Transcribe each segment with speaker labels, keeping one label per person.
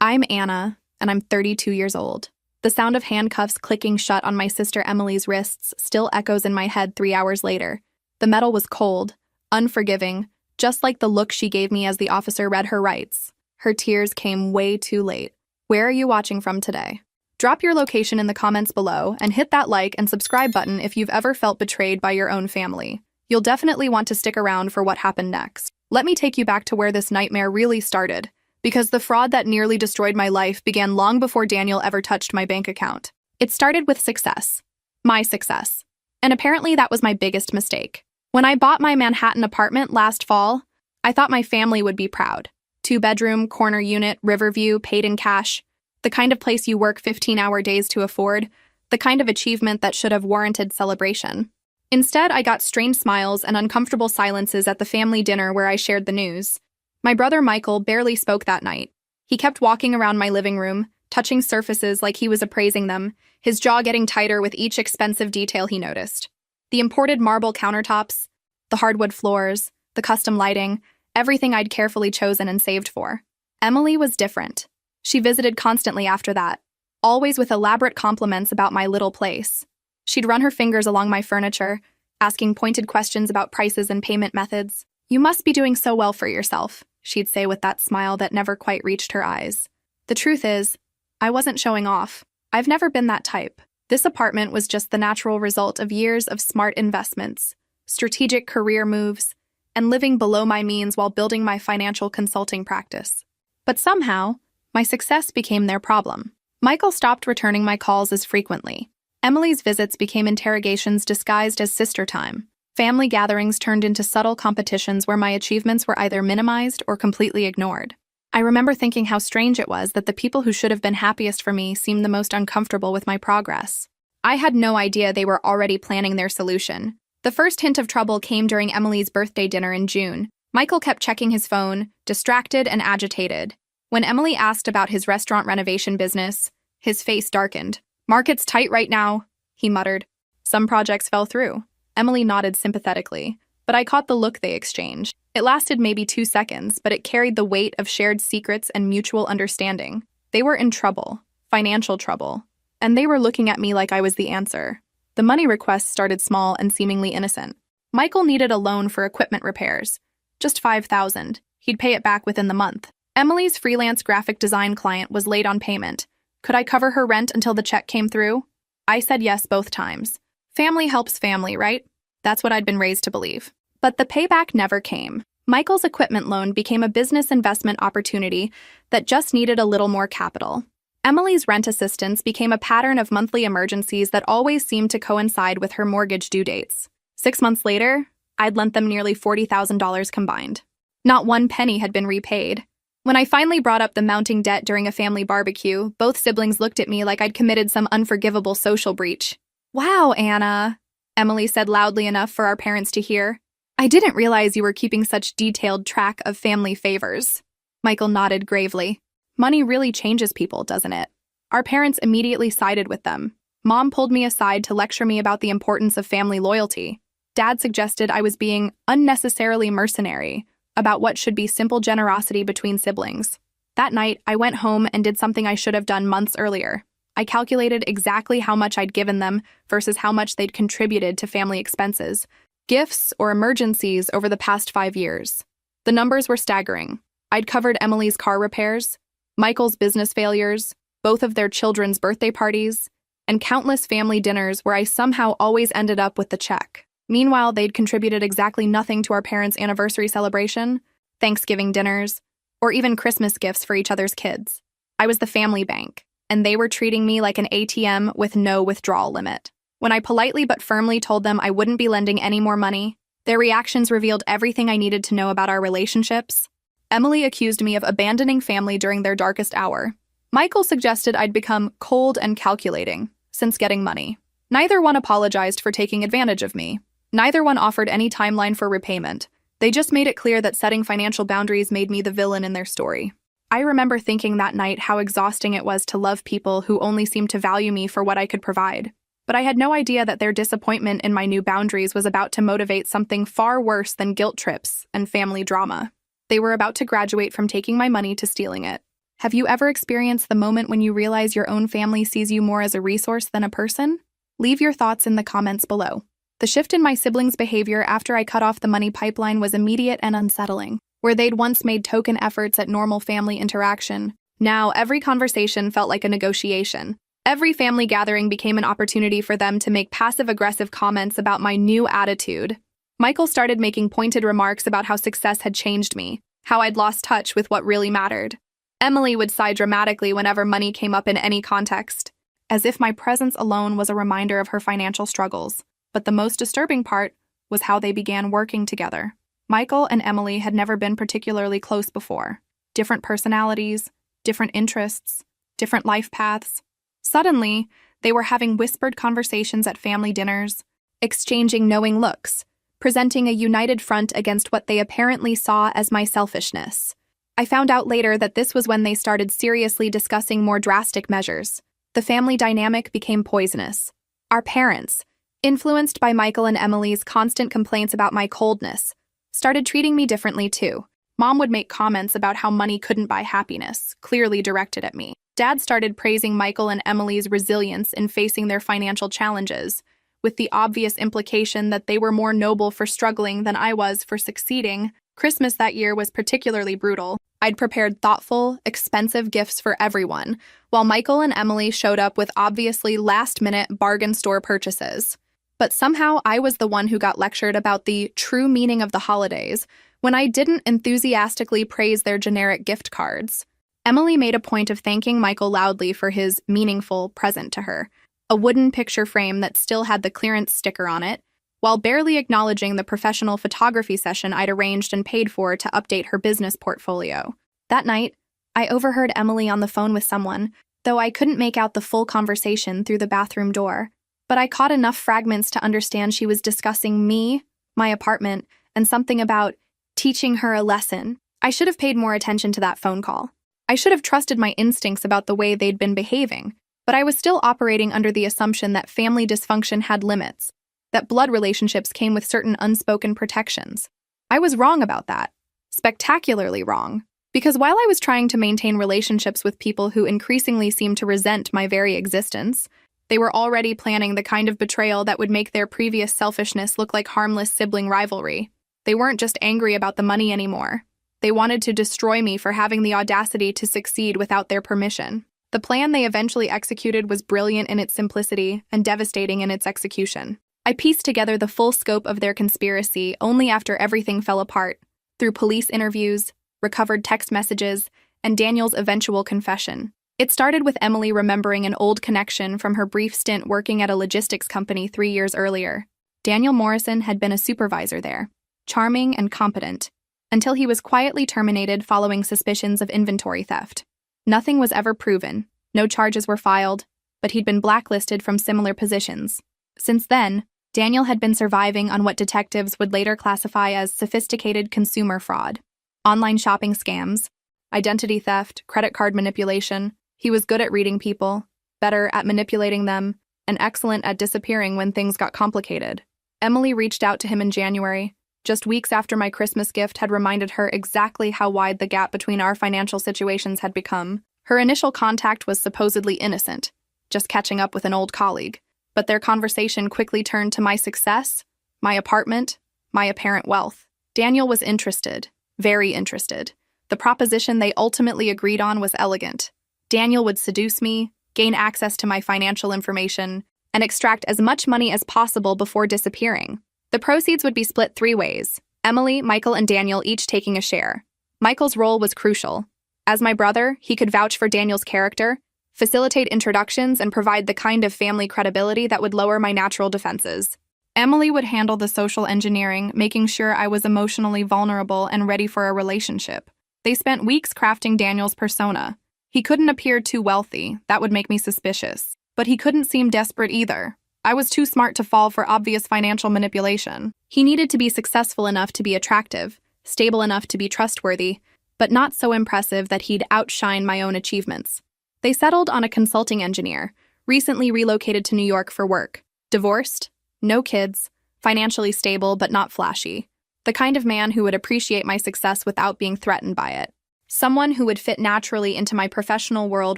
Speaker 1: I'm Anna, and I'm 32 years old. The sound of handcuffs clicking shut on my sister Emily's wrists still echoes in my head 3 hours later. The metal was cold, unforgiving, just like the look she gave me as the officer read her rights. Her tears came way too late. Where are you watching from today? Drop your location in the comments below and hit that like and subscribe button if you've ever felt betrayed by your own family. You'll definitely want to stick around for what happened next. Let me take you back to where this nightmare really started, because the fraud that nearly destroyed my life began long before Daniel ever touched my bank account. It started with success. My success. And apparently that was my biggest mistake. When I bought my Manhattan apartment last fall, I thought my family would be proud. 2-bedroom, corner unit, Riverview, paid in cash. The kind of place you work 15-hour days to afford. The kind of achievement that should have warranted celebration. Instead, I got strained smiles and uncomfortable silences at the family dinner where I shared the news. My brother Michael barely spoke that night. He kept walking around my living room, touching surfaces like he was appraising them, his jaw getting tighter with each expensive detail he noticed. The imported marble countertops, the hardwood floors, the custom lighting, everything I'd carefully chosen and saved for. Emily was different. She visited constantly after that, always with elaborate compliments about my little place. She'd run her fingers along my furniture, asking pointed questions about prices and payment methods. "You must be doing so well for yourself," she'd say with that smile that never quite reached her eyes. The truth is, I wasn't showing off. I've never been that type. This apartment was just the natural result of years of smart investments, strategic career moves, and living below my means while building my financial consulting practice. But somehow, my success became their problem. Michael stopped returning my calls as frequently. Emily's visits became interrogations disguised as sister time. Family gatherings turned into subtle competitions where my achievements were either minimized or completely ignored. I remember thinking how strange it was that the people who should have been happiest for me seemed the most uncomfortable with my progress. I had no idea they were already planning their solution. The first hint of trouble came during Emily's birthday dinner in June. Michael kept checking his phone, distracted and agitated. When Emily asked about his restaurant renovation business, his face darkened. "Market's tight right now," he muttered. Some projects fell through. Emily nodded sympathetically, but I caught the look they exchanged. It lasted maybe 2 seconds, but it carried the weight of shared secrets and mutual understanding. They were in trouble, financial trouble, and they were looking at me like I was the answer. The money requests started small and seemingly innocent. Michael needed a loan for equipment repairs. Just $5,000. He'd pay it back within the month. Emily's freelance graphic design client was late on payment. Could I cover her rent until the check came through? I said yes both times. Family helps family, right? That's what I'd been raised to believe. But the payback never came. Michael's equipment loan became a business investment opportunity that just needed a little more capital. Emily's rent assistance became a pattern of monthly emergencies that always seemed to coincide with her mortgage due dates. 6 months later, I'd lent them nearly $40,000 combined. Not one penny had been repaid. When I finally brought up the mounting debt during a family barbecue, both siblings looked at me like I'd committed some unforgivable social breach. "Wow, Anna," Emily said loudly enough for our parents to hear. "I didn't realize you were keeping such detailed track of family favors." Michael nodded gravely. Money really changes people, doesn't it? Our parents immediately sided with them. Mom pulled me aside to lecture me about the importance of family loyalty. Dad suggested I was being unnecessarily mercenary about what should be simple generosity between siblings. That night, I went home and did something I should have done months earlier. I calculated exactly how much I'd given them versus how much they'd contributed to family expenses, gifts, or emergencies over the past 5 years. The numbers were staggering. I'd covered Emily's car repairs, Michael's business failures, both of their children's birthday parties, and countless family dinners where I somehow always ended up with the check. Meanwhile, they'd contributed exactly nothing to our parents' anniversary celebration, Thanksgiving dinners, or even Christmas gifts for each other's kids. I was the family bank, and they were treating me like an ATM with no withdrawal limit. When I politely but firmly told them I wouldn't be lending any more money, their reactions revealed everything I needed to know about our relationships. Emily accused me of abandoning family during their darkest hour. Michael suggested I'd become cold and calculating since getting money. Neither one apologized for taking advantage of me. Neither one offered any timeline for repayment. They just made it clear that setting financial boundaries made me the villain in their story. I remember thinking that night how exhausting it was to love people who only seemed to value me for what I could provide. But I had no idea that their disappointment in my new boundaries was about to motivate something far worse than guilt trips and family drama. They were about to graduate from taking my money to stealing it. Have you ever experienced the moment when you realize your own family sees you more as a resource than a person? Leave your thoughts in the comments below. The shift in my siblings' behavior after I cut off the money pipeline was immediate and unsettling. Where they'd once made token efforts at normal family interaction, now every conversation felt like a negotiation. Every family gathering became an opportunity for them to make passive-aggressive comments about my new attitude. Michael started making pointed remarks about how success had changed me, how I'd lost touch with what really mattered. Emily would sigh dramatically whenever money came up in any context, as if my presence alone was a reminder of her financial struggles. But the most disturbing part was how they began working together. Michael and Emily had never been particularly close before. Different personalities, different interests, different life paths. Suddenly, they were having whispered conversations at family dinners, exchanging knowing looks, presenting a united front against what they apparently saw as my selfishness. I found out later that this was when they started seriously discussing more drastic measures. The family dynamic became poisonous. Our parents, influenced by Michael and Emily's constant complaints about my coldness, started treating me differently too. Mom would make comments about how money couldn't buy happiness, clearly directed at me. Dad started praising Michael and Emily's resilience in facing their financial challenges, with the obvious implication that they were more noble for struggling than I was for succeeding. Christmas that year was particularly brutal. I'd prepared thoughtful, expensive gifts for everyone, while Michael and Emily showed up with obviously last-minute bargain store purchases. But somehow I was the one who got lectured about the true meaning of the holidays when I didn't enthusiastically praise their generic gift cards. Emily made a point of thanking Michael loudly for his meaningful present to her, a wooden picture frame that still had the clearance sticker on it, while barely acknowledging the professional photography session I'd arranged and paid for to update her business portfolio. That night, I overheard Emily on the phone with someone, though I couldn't make out the full conversation through the bathroom door. But I caught enough fragments to understand she was discussing me, my apartment, and something about teaching her a lesson. I should have paid more attention to that phone call. I should have trusted my instincts about the way they'd been behaving, but I was still operating under the assumption that family dysfunction had limits, that blood relationships came with certain unspoken protections. I was wrong about that. Spectacularly wrong. Because while I was trying to maintain relationships with people who increasingly seemed to resent my very existence, they were already planning the kind of betrayal that would make their previous selfishness look like harmless sibling rivalry. They weren't just angry about the money anymore. They wanted to destroy me for having the audacity to succeed without their permission. The plan they eventually executed was brilliant in its simplicity and devastating in its execution. I pieced together the full scope of their conspiracy only after everything fell apart, through police interviews, recovered text messages, and Daniel's eventual confession. It started with Emily remembering an old connection from her brief stint working at a logistics company 3 years earlier. Daniel Morrison had been a supervisor there, charming and competent, until he was quietly terminated following suspicions of inventory theft. Nothing was ever proven, no charges were filed, but he'd been blacklisted from similar positions. Since then, Daniel had been surviving on what detectives would later classify as sophisticated consumer fraud. Online shopping scams, identity theft, credit card manipulation. He was good at reading people, better at manipulating them, and excellent at disappearing when things got complicated. Emily reached out to him in January, just weeks after my Christmas gift had reminded her exactly how wide the gap between our financial situations had become. Her initial contact was supposedly innocent, just catching up with an old colleague. But their conversation quickly turned to my success, my apartment, my apparent wealth. Daniel was interested, very interested. The proposition they ultimately agreed on was elegant. Daniel would seduce me, gain access to my financial information, and extract as much money as possible before disappearing. The proceeds would be split 3 ways, Emily, Michael, and Daniel each taking a share. Michael's role was crucial. As my brother, he could vouch for Daniel's character, facilitate introductions, and provide the kind of family credibility that would lower my natural defenses. Emily would handle the social engineering, making sure I was emotionally vulnerable and ready for a relationship. They spent weeks crafting Daniel's persona. He couldn't appear too wealthy, that would make me suspicious. But he couldn't seem desperate either. I was too smart to fall for obvious financial manipulation. He needed to be successful enough to be attractive, stable enough to be trustworthy, but not so impressive that he'd outshine my own achievements. They settled on a consulting engineer, recently relocated to New York for work. Divorced, no kids, financially stable but not flashy. The kind of man who would appreciate my success without being threatened by it. someone who would fit naturally into my professional world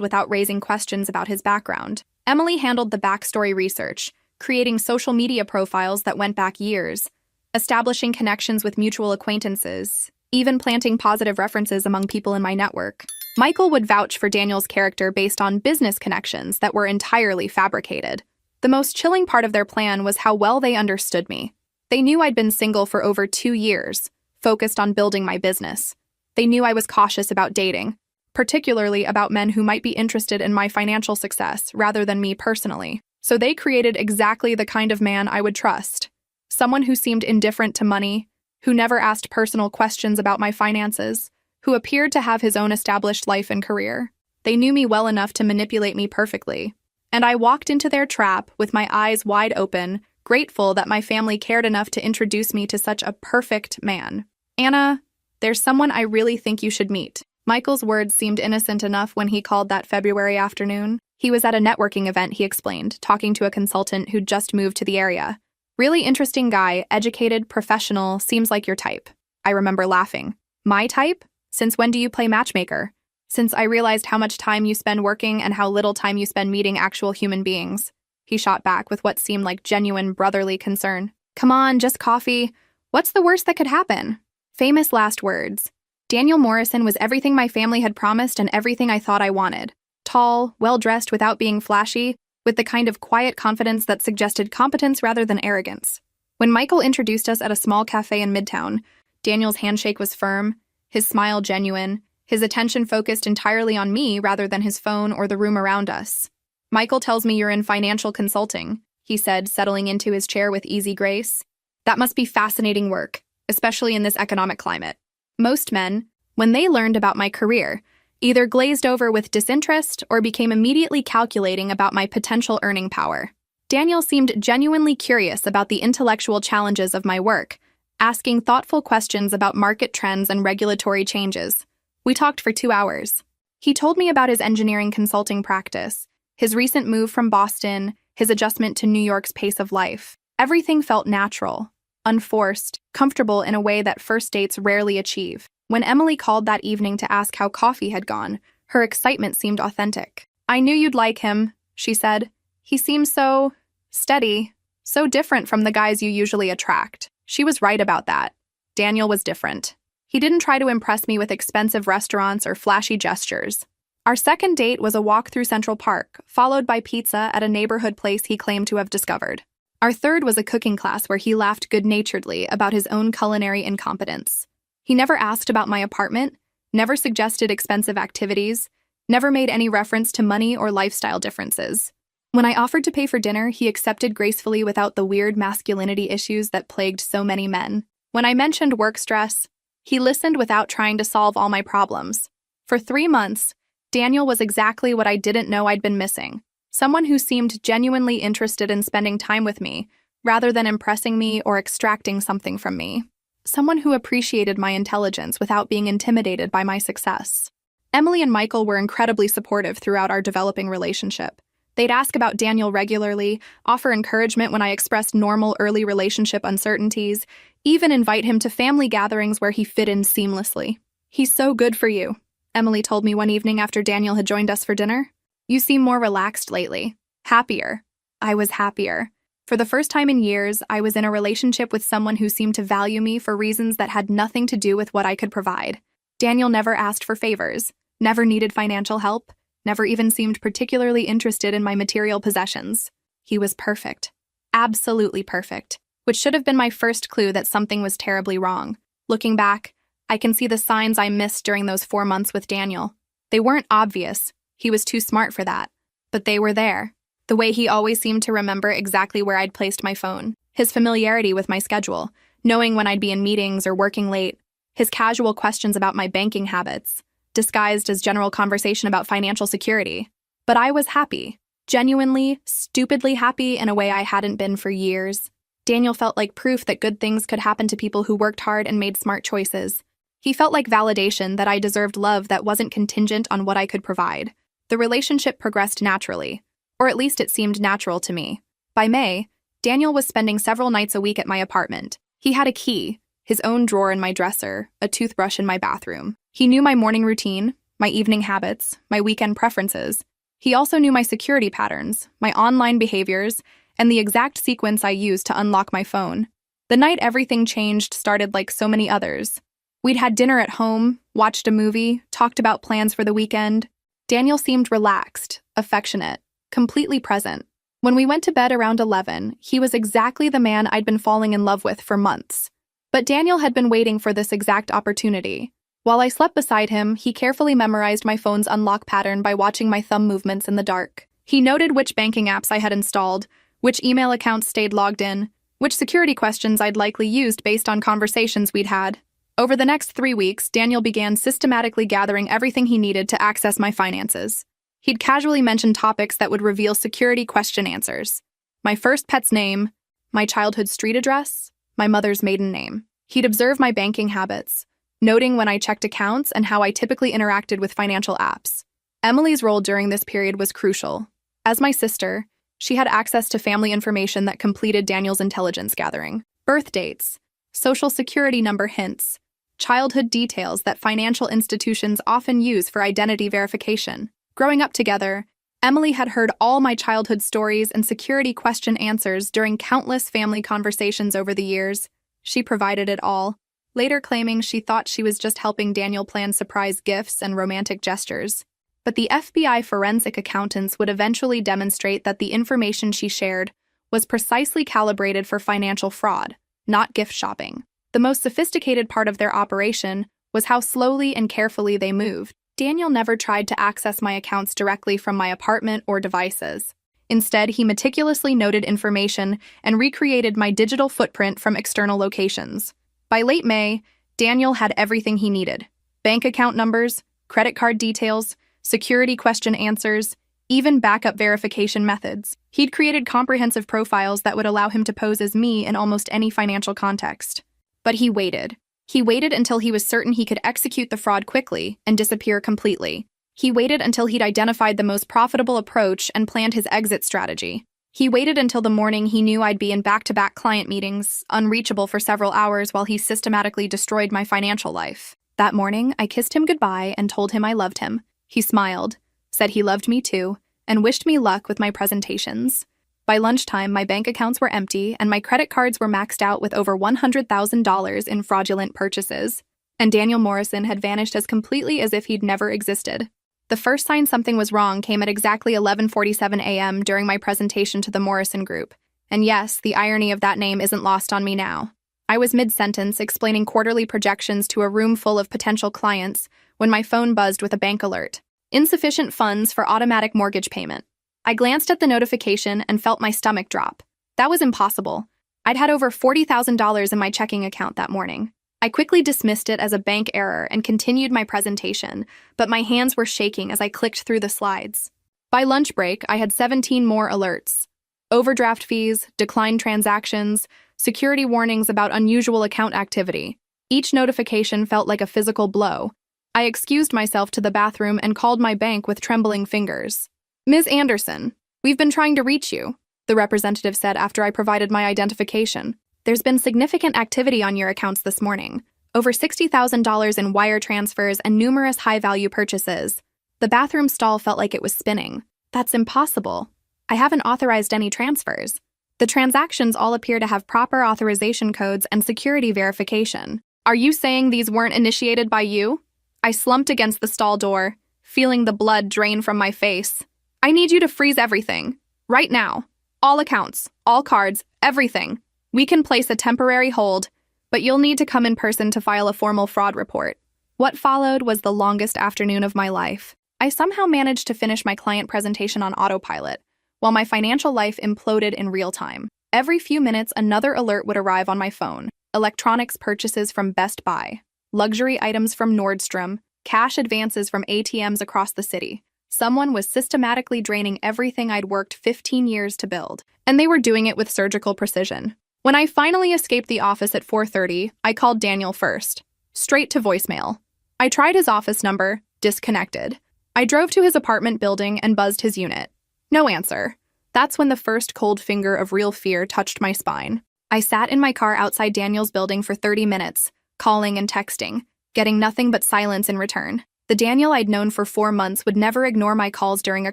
Speaker 1: without raising questions about his background. Emily handled the backstory research, creating social media profiles that went back years, establishing connections with mutual acquaintances, even planting positive references among people in my network. Michael would vouch for Daniel's character based on business connections that were entirely fabricated. The most chilling part of their plan was how well they understood me. They knew I'd been single for over 2 years, focused on building my business. They knew I was cautious about dating, particularly about men who might be interested in my financial success rather than me personally. So they created exactly the kind of man I would trust. Someone who seemed indifferent to money, who never asked personal questions about my finances, who appeared to have his own established life and career. They knew me well enough to manipulate me perfectly. And I walked into their trap with my eyes wide open, grateful that my family cared enough to introduce me to such a perfect man. Anna, there's someone I really think you should meet. Michael's words seemed innocent enough when he called that February afternoon. He was at a networking event, he explained, talking to a consultant who'd just moved to the area. Really interesting guy, educated, professional, seems like your type. I remember laughing. My type? Since when do you play matchmaker? Since I realized how much time you spend working and how little time you spend meeting actual human beings. He shot back with what seemed like genuine brotherly concern. Come on, just coffee. What's the worst that could happen? Famous last words. Daniel Morrison was everything my family had promised and everything I thought I wanted. Tall, well-dressed without being flashy, with the kind of quiet confidence that suggested competence rather than arrogance. When Michael introduced us at a small cafe in Midtown, Daniel's handshake was firm, his smile genuine, his attention focused entirely on me rather than his phone or the room around us. Michael tells me you're in financial consulting, he said, settling into his chair with easy grace. That must be fascinating work, especially in this economic climate. Most men, when they learned about my career, either glazed over with disinterest or became immediately calculating about my potential earning power. Daniel seemed genuinely curious about the intellectual challenges of my work, asking thoughtful questions about market trends and regulatory changes. We talked for 2 hours. He told me about his engineering consulting practice, his recent move from Boston, his adjustment to New York's pace of life. Everything felt natural, unforced, comfortable in a way that first dates rarely achieve. When Emily called that evening to ask how coffee had gone, her excitement seemed authentic. I knew you'd like him, she said. He seems so steady, so different from the guys you usually attract. She was right about that. Daniel was different. He didn't try to impress me with expensive restaurants or flashy gestures. Our second date was a walk through Central Park, followed by pizza at a neighborhood place he claimed to have discovered. Our third was a cooking class where he laughed good-naturedly about his own culinary incompetence. He never asked about my apartment, never suggested expensive activities, never made any reference to money or lifestyle differences. When I offered to pay for dinner, he accepted gracefully without the weird masculinity issues that plagued so many men. When I mentioned work stress, he listened without trying to solve all my problems. For 3 months, Daniel was exactly what I didn't know I'd been missing. Someone who seemed genuinely interested in spending time with me, rather than impressing me or extracting something from me. Someone who appreciated my intelligence without being intimidated by my success. Emily and Michael were incredibly supportive throughout our developing relationship. They'd ask about Daniel regularly, offer encouragement when I expressed normal early relationship uncertainties, even invite him to family gatherings where he fit in seamlessly. He's so good for you, Emily told me one evening after Daniel had joined us for dinner. You seem more relaxed lately. Happier. I was happier. For the first time in years, I was in a relationship with someone who seemed to value me for reasons that had nothing to do with what I could provide. Daniel never asked for favors, never needed financial help, never even seemed particularly interested in my material possessions. He was perfect. Absolutely perfect. Which should have been my first clue that something was terribly wrong. Looking back, I can see the signs I missed during those 4 months with Daniel. They weren't obvious. He was too smart for that. But they were there. The way he always seemed to remember exactly where I'd placed my phone. His familiarity with my schedule, knowing when I'd be in meetings or working late. His casual questions about my banking habits, disguised as general conversation about financial security. But I was happy. Genuinely, stupidly happy in a way I hadn't been for years. Daniel felt like proof that good things could happen to people who worked hard and made smart choices. He felt like validation that I deserved love that wasn't contingent on what I could provide. The relationship progressed naturally, or at least it seemed natural to me. By May, Daniel was spending several nights a week at my apartment. He had a key, his own drawer in my dresser, a toothbrush in my bathroom. He knew my morning routine, my evening habits, my weekend preferences. He also knew my security patterns, my online behaviors, and the exact sequence I used to unlock my phone. The night everything changed started like so many others. We'd had dinner at home, watched a movie, talked about plans for the weekend. Daniel seemed relaxed, affectionate, completely present. When we went to bed around 11, he was exactly the man I'd been falling in love with for months. But Daniel had been waiting for this exact opportunity. While I slept beside him, he carefully memorized my phone's unlock pattern by watching my thumb movements in the dark. He noted which banking apps I had installed, which email accounts stayed logged in, which security questions I'd likely used based on conversations we'd had. Over the next 3 weeks, Daniel began systematically gathering everything he needed to access my finances. He'd casually mention topics that would reveal security question answers. My first pet's name, my childhood street address, my mother's maiden name. He'd observe my banking habits, noting when I checked accounts and how I typically interacted with financial apps. Emily's role during this period was crucial. As my sister, she had access to family information that completed Daniel's intelligence gathering. Birth dates, social security number hints, childhood details that financial institutions often use for identity verification. Growing up together, Emily had heard all my childhood stories and security question answers during countless family conversations over the years. She provided it all, later claiming she thought she was just helping Daniel plan surprise gifts and romantic gestures. But the FBI forensic accountants would eventually demonstrate that the information she shared was precisely calibrated for financial fraud, not gift shopping. The most sophisticated part of their operation was how slowly and carefully they moved. Daniel never tried to access my accounts directly from my apartment or devices. Instead, he meticulously noted information and recreated my digital footprint from external locations. By late May, Daniel had everything he needed: bank account numbers, credit card details, security question answers, even backup verification methods. He'd created comprehensive profiles that would allow him to pose as me in almost any financial context. But he waited. He waited until he was certain he could execute the fraud quickly and disappear completely. He waited until he'd identified the most profitable approach and planned his exit strategy. He waited until the morning he knew I'd be in back-to-back client meetings, unreachable for several hours while he systematically destroyed my financial life. That morning, I kissed him goodbye and told him I loved him. He smiled, said he loved me too, and wished me luck with my presentations. By lunchtime, my bank accounts were empty and my credit cards were maxed out with over $100,000 in fraudulent purchases. And Daniel Morrison had vanished as completely as if he'd never existed. The first sign something was wrong came at exactly 11:47 a.m. during my presentation to the Morrison Group. And yes, the irony of that name isn't lost on me now. I was mid-sentence explaining quarterly projections to a room full of potential clients when my phone buzzed with a bank alert. Insufficient funds for automatic mortgage payment. I glanced at the notification and felt my stomach drop. That was impossible. I'd had over $40,000 in my checking account that morning. I quickly dismissed it as a bank error and continued my presentation, but my hands were shaking as I clicked through the slides. By lunch break, I had 17 more alerts. Overdraft fees, declined transactions, security warnings about unusual account activity. Each notification felt like a physical blow. I excused myself to the bathroom and called my bank with trembling fingers. "Ms. Anderson, we've been trying to reach you," the representative said after I provided my identification. "There's been significant activity on your accounts this morning. Over $60,000 in wire transfers and numerous high-value purchases." The bathroom stall felt like it was spinning. "That's impossible. I haven't authorized any transfers. The transactions all appear to have proper authorization codes and security verification. Are you saying these weren't initiated by you?" I slumped against the stall door, feeling the blood drain from my face. "I need you to freeze everything. Right now. All accounts, all cards, everything. We can place a temporary hold, but you'll need to come in person to file a formal fraud report." What followed was the longest afternoon of my life. I somehow managed to finish my client presentation on autopilot, while my financial life imploded in real time. Every few minutes, another alert would arrive on my phone. Electronics purchases from Best Buy, luxury items from Nordstrom, cash advances from ATMs across the city. Someone was systematically draining everything I'd worked 15 years to build, and they were doing it with surgical precision. When I finally escaped the office at 4:30, I called Daniel first. Straight to voicemail. I tried his office number, disconnected. I drove to his apartment building and buzzed his unit. No answer. That's when the first cold finger of real fear touched my spine. I sat in my car outside Daniel's building for 30 minutes, calling and texting. getting nothing but silence in return. The Daniel I'd known for 4 months would never ignore my calls during a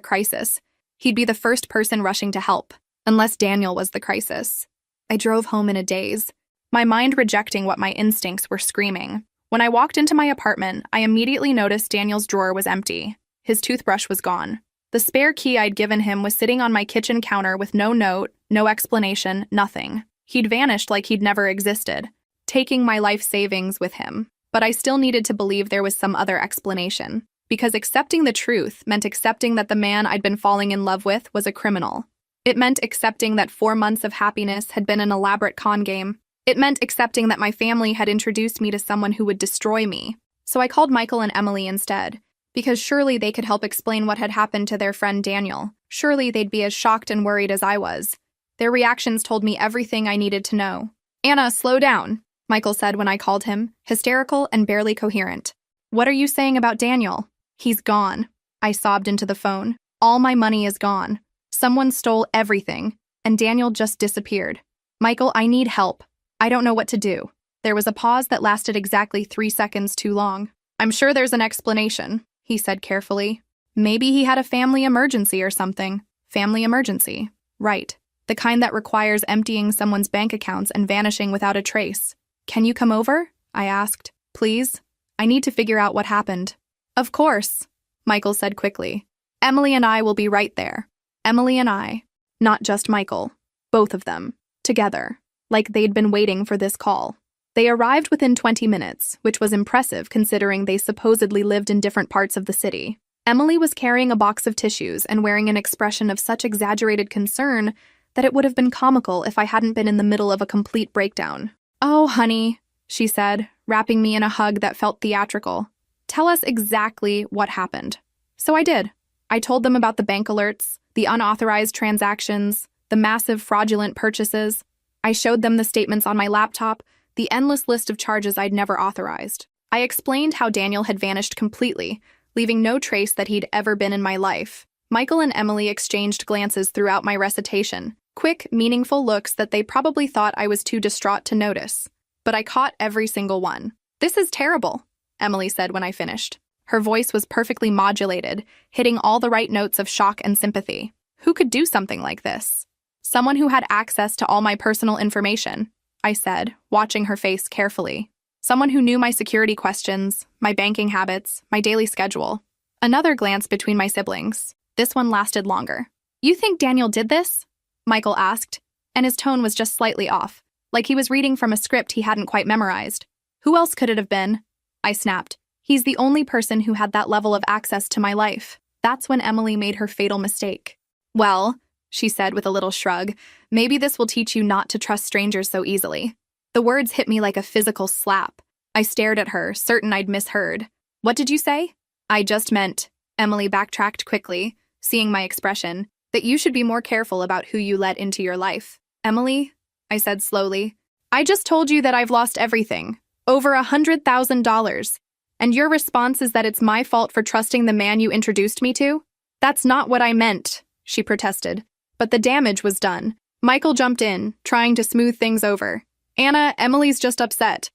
Speaker 1: crisis. He'd be the first person rushing to help, unless Daniel was the crisis. I drove home in a daze, my mind rejecting what my instincts were screaming. When I walked into my apartment, I immediately noticed Daniel's drawer was empty. His toothbrush was gone. The spare key I'd given him was sitting on my kitchen counter with no note, no explanation, nothing. He'd vanished like he'd never existed, taking my life savings with him. But I still needed to believe there was some other explanation, because accepting the truth meant accepting that the man I'd been falling in love with was a criminal. It meant accepting that 4 months of happiness had been an elaborate con game. It meant accepting that my family had introduced me to someone who would destroy me. So I called Michael and Emily instead, because surely they could help explain what had happened to their friend Daniel. Surely they'd be as shocked and worried as I was. Their reactions told me everything I needed to know. "Anna, slow down," Michael said when I called him, hysterical and barely coherent. "What are you saying about Daniel?" "He's gone," I sobbed into the phone. "All my money is gone. Someone stole everything, and Daniel just disappeared. Michael, I need help. I don't know what to do." There was a pause that lasted exactly 3 seconds too long. "I'm sure there's an explanation," he said carefully. "Maybe he had a family emergency or something." Family emergency. Right. The kind that requires emptying someone's bank accounts and vanishing without a trace. "Can you come over?" I asked. "Please? I need to figure out what happened." "Of course," Michael said quickly. "Emily and I will be right there." Emily and I. Not just Michael. Both of them. Together. Like they'd been waiting for this call. They arrived within 20 minutes, which was impressive considering they supposedly lived in different parts of the city. Emily was carrying a box of tissues and wearing an expression of such exaggerated concern that it would have been comical if I hadn't been in the middle of a complete breakdown. "Oh, honey," she said, wrapping me in a hug that felt theatrical. "Tell us exactly what happened." So I did. I told them about the bank alerts, the unauthorized transactions, the massive fraudulent purchases. I showed them the statements on my laptop, the endless list of charges I'd never authorized. I explained how Daniel had vanished completely, leaving no trace that he'd ever been in my life. Michael and Emily exchanged glances throughout my recitation, quick, meaningful looks that they probably thought I was too distraught to notice. But I caught every single one. "This is terrible," Emily said when I finished. Her voice was perfectly modulated, hitting all the right notes of shock and sympathy. Who could do something like this? "Someone who had access to all my personal information," I said, watching her face carefully. "Someone who knew my security questions, my banking habits, my daily schedule." Another glance between my siblings. This one lasted longer. "You think Daniel did this?" Michael asked, and his tone was just slightly off, like he was reading from a script he hadn't quite memorized. "Who else could it have been?" I snapped. "He's the only person who had that level of access to my life." That's when Emily made her fatal mistake. "Well," she said with a little shrug, "maybe this will teach you not to trust strangers so easily." The words hit me like a physical slap. I stared at her, certain I'd misheard. "What did you say?" "I just meant," Emily backtracked quickly, seeing my expression, "that you should be more careful about who you let into your life." "Emily," I said slowly, "I just told you that I've lost everything. Over $100,000. And your response is that it's my fault for trusting the man you introduced me to?" "That's not what I meant," she protested. But the damage was done. Michael jumped in, trying to smooth things over. "Anna, Emily's just upset.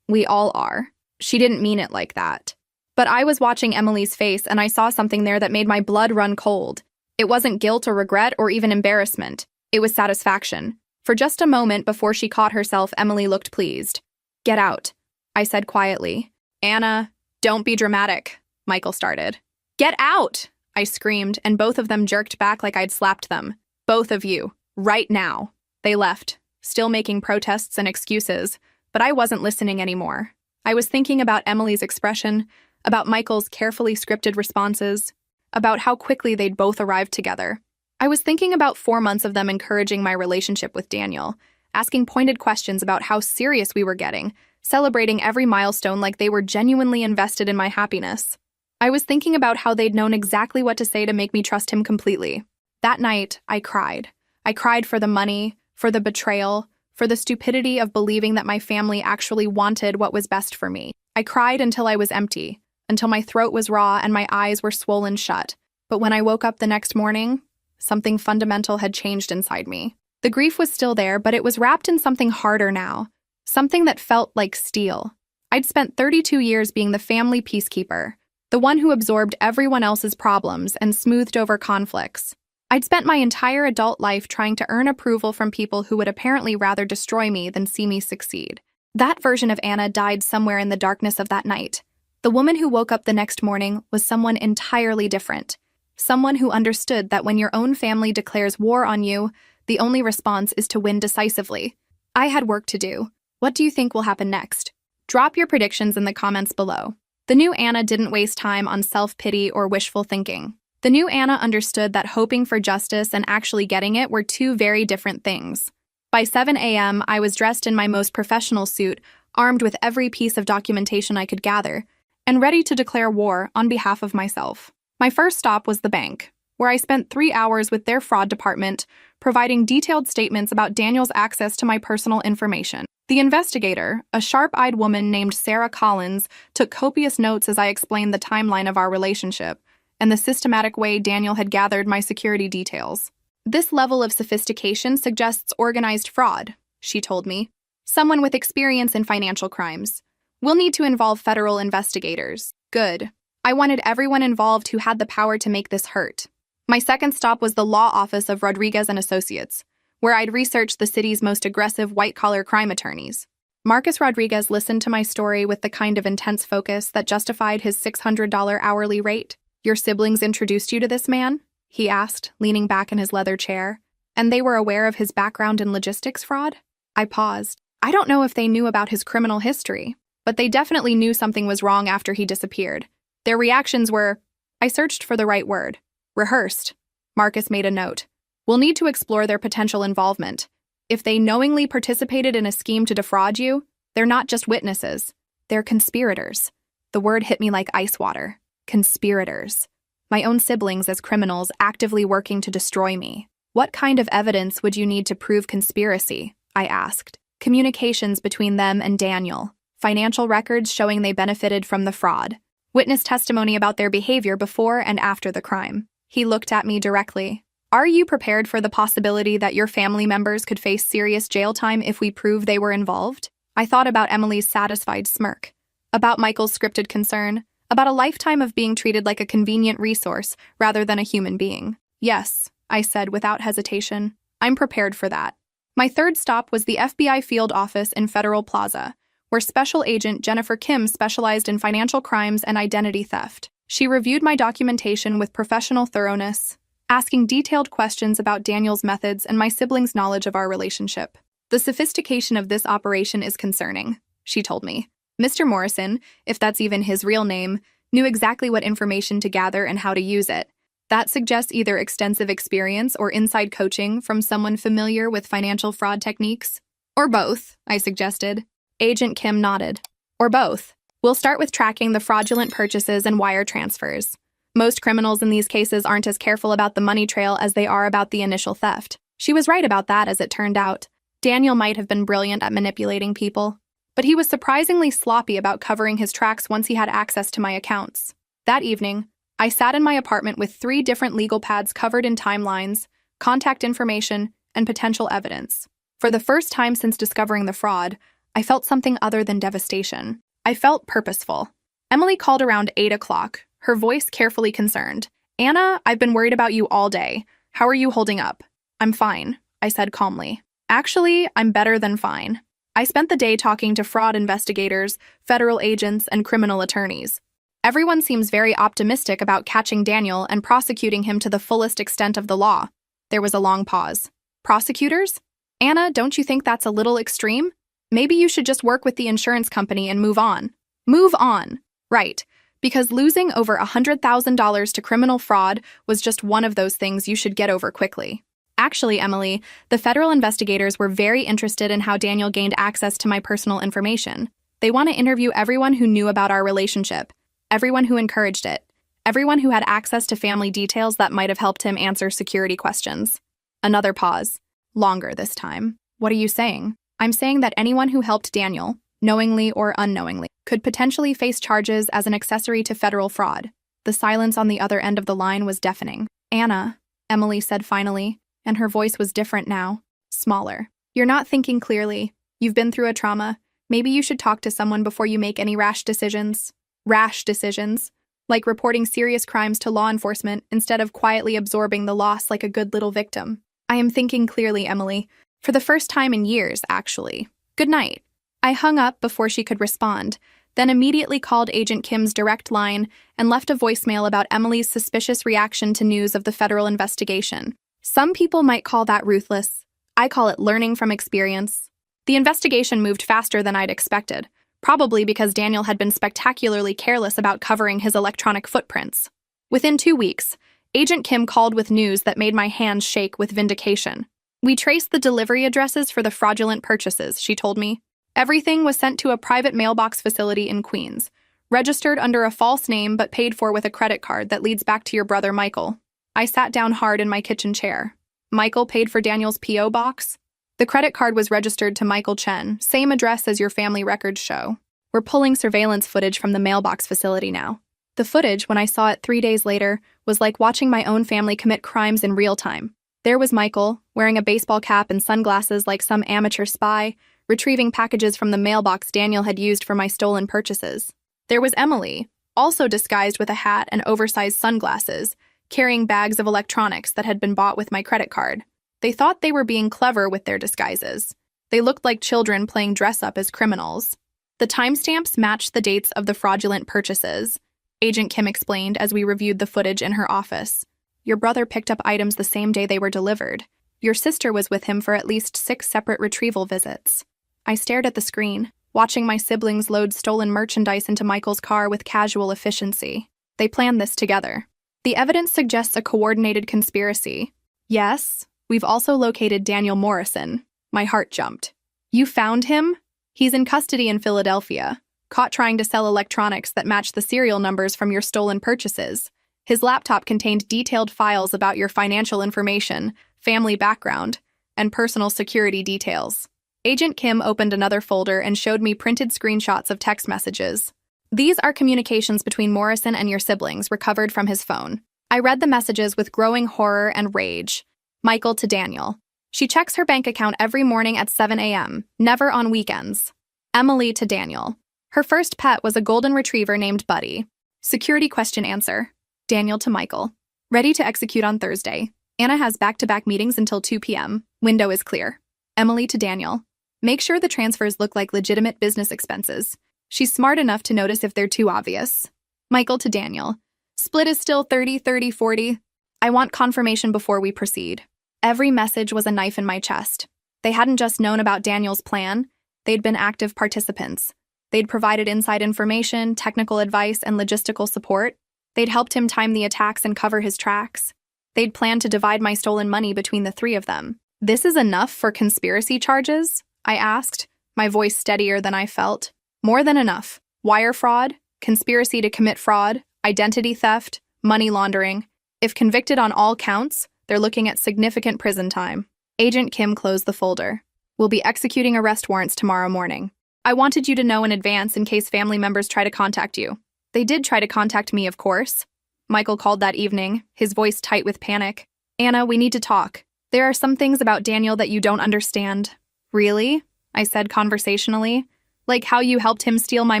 Speaker 1: We all are." She didn't mean it like that. But I was watching Emily's face and I saw something there that made my blood run cold. It wasn't guilt or regret or even embarrassment. It was satisfaction. For just a moment before she caught herself, Emily looked pleased. "Get out," I said quietly. "Anna, don't be dramatic," Michael started. "Get out!" I screamed, and both of them jerked back like I'd slapped them. "Both of you, right now." They left, still making protests and excuses, but I wasn't listening anymore. I was thinking about Emily's expression, about Michael's carefully scripted responses, about how quickly they'd both arrived together. I was thinking about 4 months of them encouraging my relationship with Daniel, asking pointed questions about how serious we were getting, celebrating every milestone like they were genuinely invested in my happiness. I was thinking about how they'd known exactly what to say to make me trust him completely. That night, I cried. I cried for the money, for the betrayal, for the stupidity of believing that my family actually wanted what was best for me. I cried until I was empty, until my throat was raw and my eyes were swollen shut. But when I woke up the next morning, something fundamental had changed inside me. The grief was still there, but it was wrapped in something harder now, something that felt like steel. I'd spent 32 years being the family peacekeeper, the one who absorbed everyone else's problems and smoothed over conflicts. I'd spent my entire adult life trying to earn approval from people who would apparently rather destroy me than see me succeed. That version of Anna died somewhere in the darkness of that night. The woman who woke up the next morning was someone entirely different. Someone who understood that when your own family declares war on you, the only response is to win decisively. I had work to do. What do you think will happen next? Drop your predictions in the comments below. The new Anna didn't waste time on self-pity or wishful thinking. The new Anna understood that hoping for justice and actually getting it were two very different things. By 7 a.m., I was dressed in my most professional suit, armed with every piece of documentation I could gather, and ready to declare war on behalf of myself. My first stop was the bank, where I spent 3 hours with their fraud department, providing detailed statements about Daniel's access to my personal information. The investigator, a sharp-eyed woman named Sarah Collins, took copious notes as I explained the timeline of our relationship and the systematic way Daniel had gathered my security details. This level of sophistication suggests organized fraud, she told me. Someone with experience in financial crimes. We'll need to involve federal investigators. Good. I wanted everyone involved who had the power to make this hurt. My second stop was the law office of Rodriguez and Associates, where I'd researched the city's most aggressive white-collar crime attorneys. Marcus Rodriguez listened to my story with the kind of intense focus that justified his $600 hourly rate. Your siblings introduced you to this man? He asked, leaning back in his leather chair. And they were aware of his background in logistics fraud? I paused. I don't know if they knew about his criminal history, but they definitely knew something was wrong after he disappeared. Their reactions were, I searched for the right word, rehearsed. Marcus made a note. We'll need to explore their potential involvement. If they knowingly participated in a scheme to defraud you, they're not just witnesses. They're conspirators. The word hit me like ice water. Conspirators. My own siblings as criminals actively working to destroy me. What kind of evidence would you need to prove conspiracy? I asked. Communications between them and Daniel. Financial records showing they benefited from the fraud. Witness testimony about their behavior before and after the crime. He looked at me directly. Are you prepared for the possibility that your family members could face serious jail time if we prove they were involved? I thought about Emily's satisfied smirk, about Michael's scripted concern, about a lifetime of being treated like a convenient resource rather than a human being. Yes, I said without hesitation. I'm prepared for that. My third stop was the FBI field office in Federal Plaza, where Special Agent Jennifer Kim specialized in financial crimes and identity theft. She reviewed my documentation with professional thoroughness, asking detailed questions about Daniel's methods and my siblings' knowledge of our relationship. The sophistication of this operation is concerning, she told me. Mr. Morrison, if that's even his real name, knew exactly what information to gather and how to use it. That suggests either extensive experience or inside coaching from someone familiar with financial fraud techniques. Or both, I suggested. Agent Kim nodded. Or both. We'll start with tracking the fraudulent purchases and wire transfers. Most criminals in these cases aren't as careful about the money trail as they are about the initial theft. She was right about that, as it turned out. Daniel might have been brilliant at manipulating people, but he was surprisingly sloppy about covering his tracks once he had access to my accounts. That evening, I sat in my apartment with 3 different legal pads covered in timelines, contact information, and potential evidence. For the first time since discovering the fraud, I felt something other than devastation. I felt purposeful. Emily called around 8 o'clock, her voice carefully concerned. Anna, I've been worried about you all day. How are you holding up? I'm fine, I said calmly. Actually, I'm better than fine. I spent the day talking to fraud investigators, federal agents, and criminal attorneys. Everyone seems very optimistic about catching Daniel and prosecuting him to the fullest extent of the law. There was a long pause. Prosecutors? Anna, don't you think that's a little extreme? Maybe you should just work with the insurance company and move on. Move on. Right. Because losing over $100,000 to criminal fraud was just one of those things you should get over quickly. Actually, Emily, the federal investigators were very interested in how Daniel gained access to my personal information. They want to interview everyone who knew about our relationship, everyone who encouraged it, everyone who had access to family details that might have helped him answer security questions. Another pause. Longer this time. What are you saying? I'm saying that anyone who helped Daniel, knowingly or unknowingly, could potentially face charges as an accessory to federal fraud. The silence on the other end of the line was deafening. Anna, Emily said finally, and her voice was different now, smaller. You're not thinking clearly. You've been through a trauma. Maybe you should talk to someone before you make any rash decisions. Rash decisions, like reporting serious crimes to law enforcement instead of quietly absorbing the loss like a good little victim. I am thinking clearly, Emily. For the first time in years, actually. Good night. I hung up before she could respond, then immediately called Agent Kim's direct line and left a voicemail about Emily's suspicious reaction to news of the federal investigation. Some people might call that ruthless. I call it learning from experience. The investigation moved faster than I'd expected, probably because Daniel had been spectacularly careless about covering his electronic footprints. Within 2 weeks, Agent Kim called with news that made my hands shake with vindication. We traced the delivery addresses for the fraudulent purchases, she told me. Everything was sent to a private mailbox facility in Queens, registered under a false name but paid for with a credit card that leads back to your brother Michael. I sat down hard in my kitchen chair. Michael paid for Daniel's P.O. box? The credit card was registered to Michael Chen, same address as your family records show. We're pulling surveillance footage from the mailbox facility now. The footage, when I saw it 3 days later, was like watching my own family commit crimes in real time. There was Michael, wearing a baseball cap and sunglasses like some amateur spy, retrieving packages from the mailbox Daniel had used for my stolen purchases. There was Emily, also disguised with a hat and oversized sunglasses, carrying bags of electronics that had been bought with my credit card. They thought they were being clever with their disguises. They looked like children playing dress-up as criminals. The timestamps matched the dates of the fraudulent purchases, Agent Kim explained as we reviewed the footage in her office. Your brother picked up items the same day they were delivered. Your sister was with him for at least 6 separate retrieval visits. I stared at the screen, watching my siblings load stolen merchandise into Michael's car with casual efficiency. They planned this together. The evidence suggests a coordinated conspiracy. Yes, we've also located Daniel Morrison. My heart jumped. You found him? He's in custody in Philadelphia, caught trying to sell electronics that match the serial numbers from your stolen purchases. His laptop contained detailed files about your financial information, family background, and personal security details. Agent Kim opened another folder and showed me printed screenshots of text messages. These are communications between Morrison and your siblings recovered from his phone. I read the messages with growing horror and rage. Michael to Daniel. She checks her bank account every morning at 7 a.m., never on weekends. Emily to Daniel. Her first pet was a golden retriever named Buddy. Security question answer. Daniel to Michael. Ready to execute on Thursday. Anna has back-to-back meetings until 2 p.m. Window is clear. Emily to Daniel. Make sure the transfers look like legitimate business expenses. She's smart enough to notice if they're too obvious. Michael to Daniel. Split is still 30-30-40. I want confirmation before we proceed. Every message was a knife in my chest. They hadn't just known about Daniel's plan. They'd been active participants. They'd provided inside information, technical advice, and logistical support. They'd helped him time the attacks and cover his tracks. They'd planned to divide my stolen money between the 3 of them. This is enough for conspiracy charges? I asked, my voice steadier than I felt. More than enough. Wire fraud, conspiracy to commit fraud, identity theft, money laundering. If convicted on all counts, they're looking at significant prison time. Agent Kim closed the folder. We'll be executing arrest warrants tomorrow morning. I wanted you to know in advance in case family members try to contact you. They did try to contact me, of course. Michael called that evening, his voice tight with panic. Anna, we need to talk. There are some things about Daniel that you don't understand. Really? I said conversationally. Like how you helped him steal my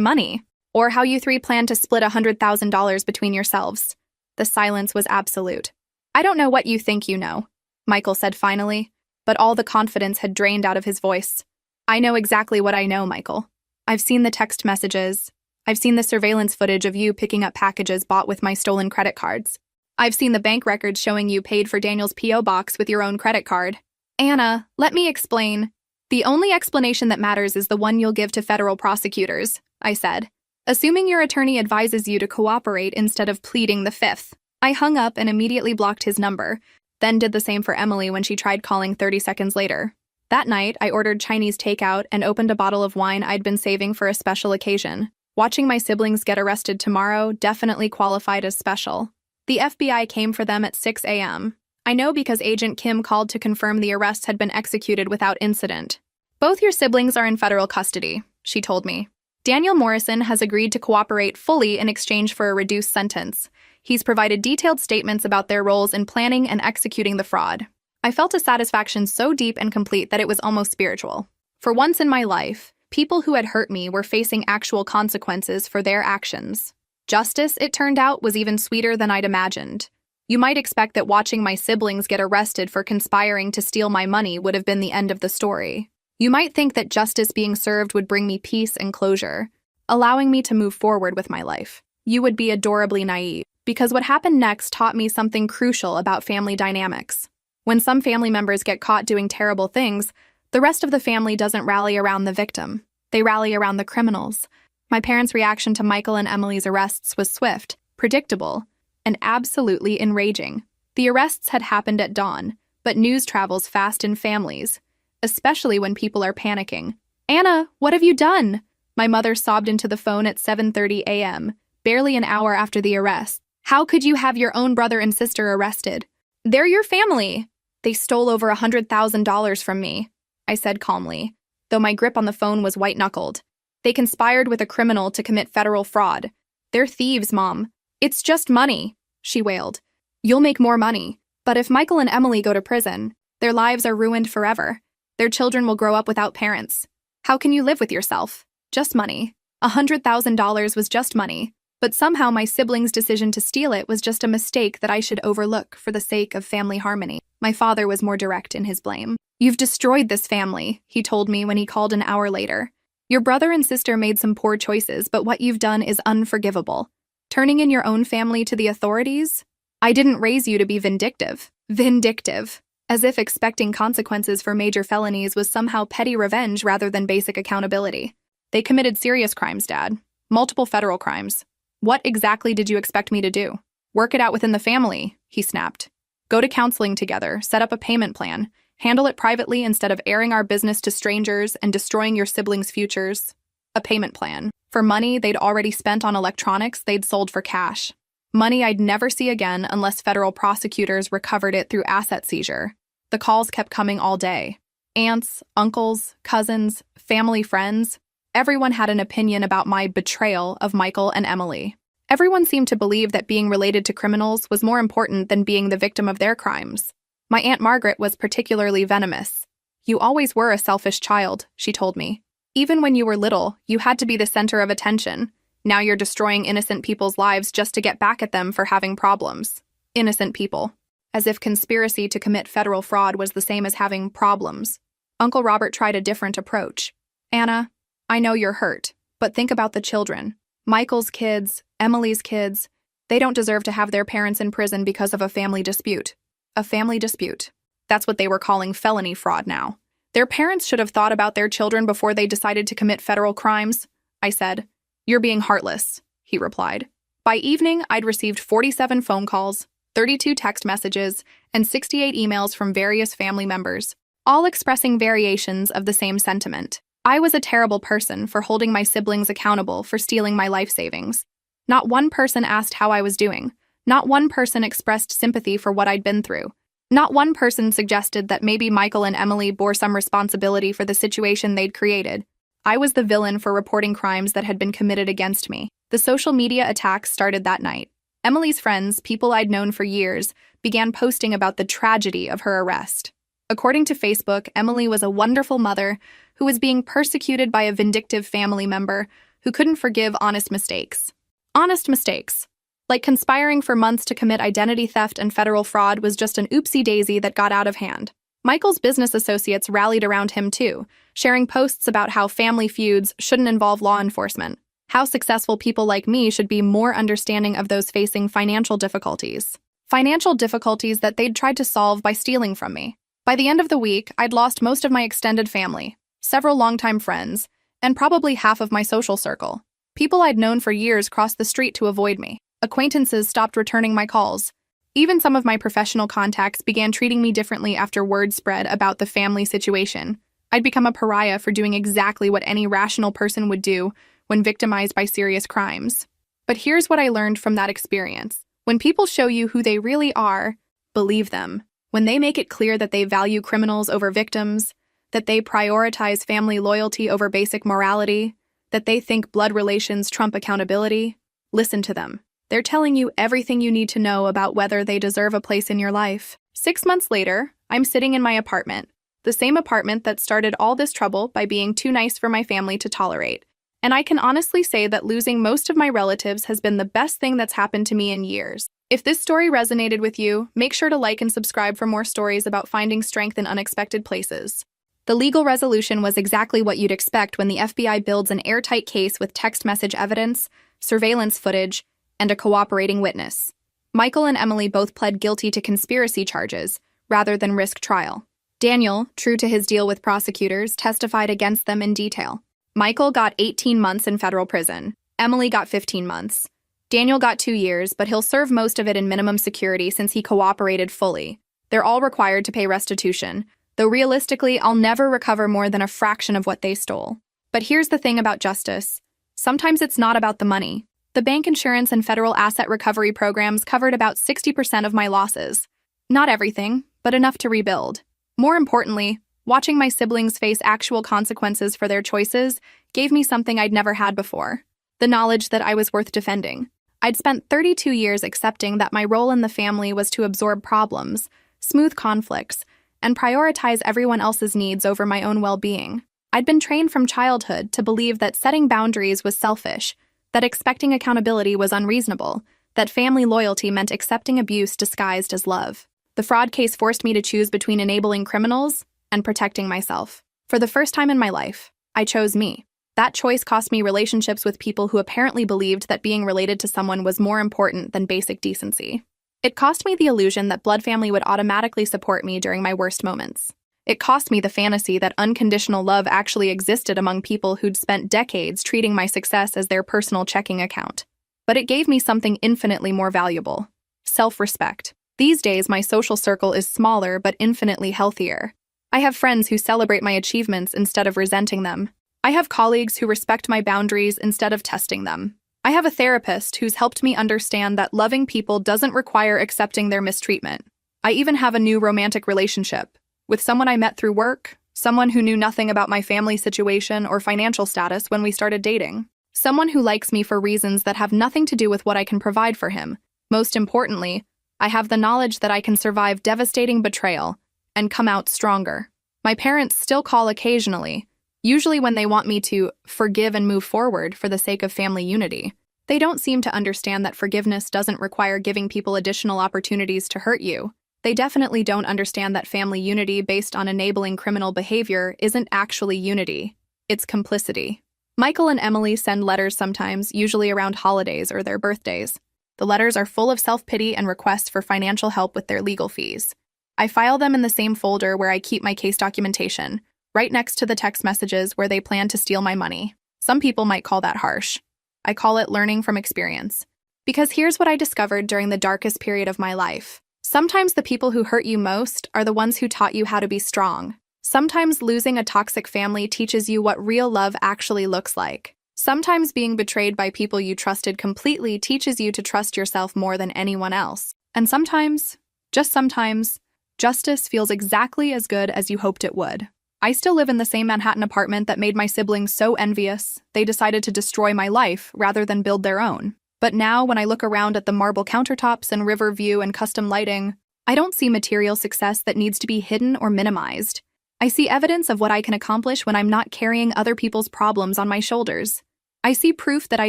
Speaker 1: money. Or how you 3 planned to split $100,000 between yourselves. The silence was absolute. I don't know what you think you know, Michael said finally, but all the confidence had drained out of his voice. I know exactly what I know, Michael. I've seen the text messages. I've seen the surveillance footage of you picking up packages bought with my stolen credit cards. I've seen the bank records showing you paid for Daniel's P.O. box with your own credit card. Anna, let me explain. The only explanation that matters is the one you'll give to federal prosecutors, I said, assuming your attorney advises you to cooperate instead of pleading the 5th. I hung up and immediately blocked his number, then did the same for Emily when she tried calling 30 seconds later. That night, I ordered Chinese takeout and opened a bottle of wine I'd been saving for a special occasion. Watching my siblings get arrested tomorrow definitely qualified as special. The FBI came for them at 6 a.m. I know because Agent Kim called to confirm the arrests had been executed without incident. Both your siblings are in federal custody, she told me. Daniel Morrison has agreed to cooperate fully in exchange for a reduced sentence. He's provided detailed statements about their roles in planning and executing the fraud. I felt a satisfaction so deep and complete that it was almost spiritual. For once in my life, People who had hurt me were facing actual consequences for their actions. Justice, it turned out, was even sweeter than I'd imagined. You might expect that watching my siblings get arrested for conspiring to steal my money would have been the end of the story. You might think that justice being served would bring me peace and closure, allowing me to move forward with my life. You would be adorably naive, because what happened next taught me something crucial about family dynamics. When some family members get caught doing terrible things, the rest of the family doesn't rally around the victim. They rally around the criminals. My parents' reaction to Michael and Emily's arrests was swift, predictable, and absolutely enraging. The arrests had happened at dawn, but news travels fast in families, especially when people are panicking. "Anna, what have you done?" My mother sobbed into the phone at 7:30 a.m., barely an hour after the arrest. "How could you have your own brother and sister arrested? They're your family. They stole over $100,000 from me," I said calmly, though my grip on the phone was white-knuckled. "They conspired with a criminal to commit federal fraud. They're thieves, Mom. It's just money," she wailed. "You'll make more money. But if Michael and Emily go to prison, their lives are ruined forever. Their children will grow up without parents. How can you live with yourself? Just money. $100,000 was just money. But somehow my siblings' decision to steal it was just a mistake that I should overlook for the sake of family harmony." My father was more direct in his blame. "You've destroyed this family," he told me when he called an hour later. "Your brother and sister made some poor choices, but what you've done is unforgivable. Turning in your own family to the authorities? I didn't raise you to be vindictive." Vindictive. As if expecting consequences for major felonies was somehow petty revenge rather than basic accountability. "They committed serious crimes, Dad. Multiple federal crimes. What exactly did you expect me to do? Work it out within the family," he snapped. "Go to counseling together, set up a payment plan, handle it privately instead of airing our business to strangers and destroying your siblings' futures." A payment plan. For money they'd already spent on electronics they'd sold for cash. Money I'd never see again unless federal prosecutors recovered it through asset seizure. The calls kept coming all day. Aunts, uncles, cousins, family friends. Everyone had an opinion about my betrayal of Michael and Emily. Everyone seemed to believe that being related to criminals was more important than being the victim of their crimes. My Aunt Margaret was particularly venomous. "You always were a selfish child," she told me. "Even when you were little, you had to be the center of attention. Now you're destroying innocent people's lives just to get back at them for having problems." Innocent people. As if conspiracy to commit federal fraud was the same as having problems. Uncle Robert tried a different approach. "Anna, I know you're hurt, but think about the children. Michael's kids, Emily's kids. They don't deserve to have their parents in prison because of a family dispute." A family dispute. That's what they were calling felony fraud now. "Their parents should have thought about their children before they decided to commit federal crimes," I said. "You're being heartless," he replied. By evening, I'd received 47 phone calls, 32 text messages, and 68 emails from various family members, all expressing variations of the same sentiment. I was a terrible person for holding my siblings accountable for stealing my life savings. Not one person asked how I was doing. Not one person expressed sympathy for what I'd been through. Not one person suggested that maybe Michael and Emily bore some responsibility for the situation they'd created. I was the villain for reporting crimes that had been committed against me. The social media attacks started that night. Emily's friends, people I'd known for years, began posting about the tragedy of her arrest. According to Facebook, Emily was a wonderful mother who was being persecuted by a vindictive family member who couldn't forgive honest mistakes. Honest mistakes. Like conspiring for months to commit identity theft and federal fraud was just an oopsie-daisy that got out of hand. Michael's business associates rallied around him too, sharing posts about how family feuds shouldn't involve law enforcement, how successful people like me should be more understanding of those facing financial difficulties. Financial difficulties that they'd tried to solve by stealing from me. By the end of the week, I'd lost most of my extended family, several longtime friends, and probably half of my social circle. People I'd known for years crossed the street to avoid me. Acquaintances stopped returning my calls. Even some of my professional contacts began treating me differently after word spread about the family situation. I'd become a pariah for doing exactly what any rational person would do when victimized by serious crimes. But here's what I learned from that experience. When people show you who they really are, believe them. When they make it clear that they value criminals over victims, that they prioritize family loyalty over basic morality, that they think blood relations trump accountability, listen to them. They're telling you everything you need to know about whether they deserve a place in your life. 6 months later, I'm sitting in my apartment, the same apartment that started all this trouble by being too nice for my family to tolerate. And I can honestly say that losing most of my relatives has been the best thing that's happened to me in years. If this story resonated with you, make sure to like and subscribe for more stories about finding strength in unexpected places. The legal resolution was exactly what you'd expect when the FBI builds an airtight case with text message evidence, surveillance footage, and a cooperating witness. Michael and Emily both pled guilty to conspiracy charges, rather than risk trial. Daniel, true to his deal with prosecutors, testified against them in detail. Michael got 18 months in federal prison. Emily got 15 months. Daniel got 2 years, but he'll serve most of it in minimum security since he cooperated fully. They're all required to pay restitution, though realistically, I'll never recover more than a fraction of what they stole. But here's the thing about justice. Sometimes it's not about the money. The bank insurance and federal asset recovery programs covered about 60% of my losses. Not everything, but enough to rebuild. More importantly, watching my siblings face actual consequences for their choices gave me something I'd never had before: the knowledge that I was worth defending. I'd spent 32 years accepting that my role in the family was to absorb problems, smooth conflicts, and prioritize everyone else's needs over my own well-being. I'd been trained from childhood to believe that setting boundaries was selfish, that expecting accountability was unreasonable, that family loyalty meant accepting abuse disguised as love. The fraud case forced me to choose between enabling criminals and protecting myself. For the first time in my life, I chose me. That choice cost me relationships with people who apparently believed that being related to someone was more important than basic decency. It cost me the illusion that blood family would automatically support me during my worst moments. It cost me the fantasy that unconditional love actually existed among people who'd spent decades treating my success as their personal checking account. But it gave me something infinitely more valuable: self-respect. These days, my social circle is smaller but infinitely healthier. I have friends who celebrate my achievements instead of resenting them. I have colleagues who respect my boundaries instead of testing them. I have a therapist who's helped me understand that loving people doesn't require accepting their mistreatment. I even have a new romantic relationship with someone I met through work, someone who knew nothing about my family situation or financial status when we started dating, someone who likes me for reasons that have nothing to do with what I can provide for him. Most importantly, I have the knowledge that I can survive devastating betrayal and come out stronger. My parents still call occasionally, usually when they want me to forgive and move forward for the sake of family unity. They don't seem to understand that forgiveness doesn't require giving people additional opportunities to hurt you. They definitely don't understand that family unity based on enabling criminal behavior isn't actually unity. It's complicity. Michael and Emily send letters sometimes, usually around holidays or their birthdays. The letters are full of self-pity and requests for financial help with their legal fees. I file them in the same folder where I keep my case documentation, right next to the text messages where they plan to steal my money. Some people might call that harsh. I call it learning from experience. Because here's what I discovered during the darkest period of my life. Sometimes the people who hurt you most are the ones who taught you how to be strong. Sometimes losing a toxic family teaches you what real love actually looks like. Sometimes being betrayed by people you trusted completely teaches you to trust yourself more than anyone else. And sometimes, just sometimes, justice feels exactly as good as you hoped it would. I still live in the same Manhattan apartment that made my siblings so envious, they decided to destroy my life rather than build their own. But now, when I look around at the marble countertops and river view and custom lighting, I don't see material success that needs to be hidden or minimized. I see evidence of what I can accomplish when I'm not carrying other people's problems on my shoulders. I see proof that I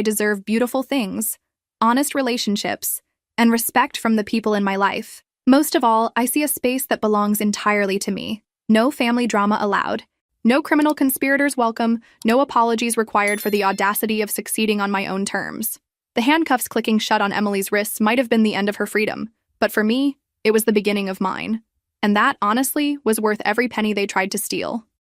Speaker 1: deserve beautiful things, honest relationships, and respect from the people in my life. Most of all, I see a space that belongs entirely to me. No family drama allowed. No criminal conspirators welcome. No apologies required for the audacity of succeeding on my own terms. The handcuffs clicking shut on Emily's wrists might have been the end of her freedom, but for me, it was the beginning of mine. And that, honestly, was worth every penny they tried to steal.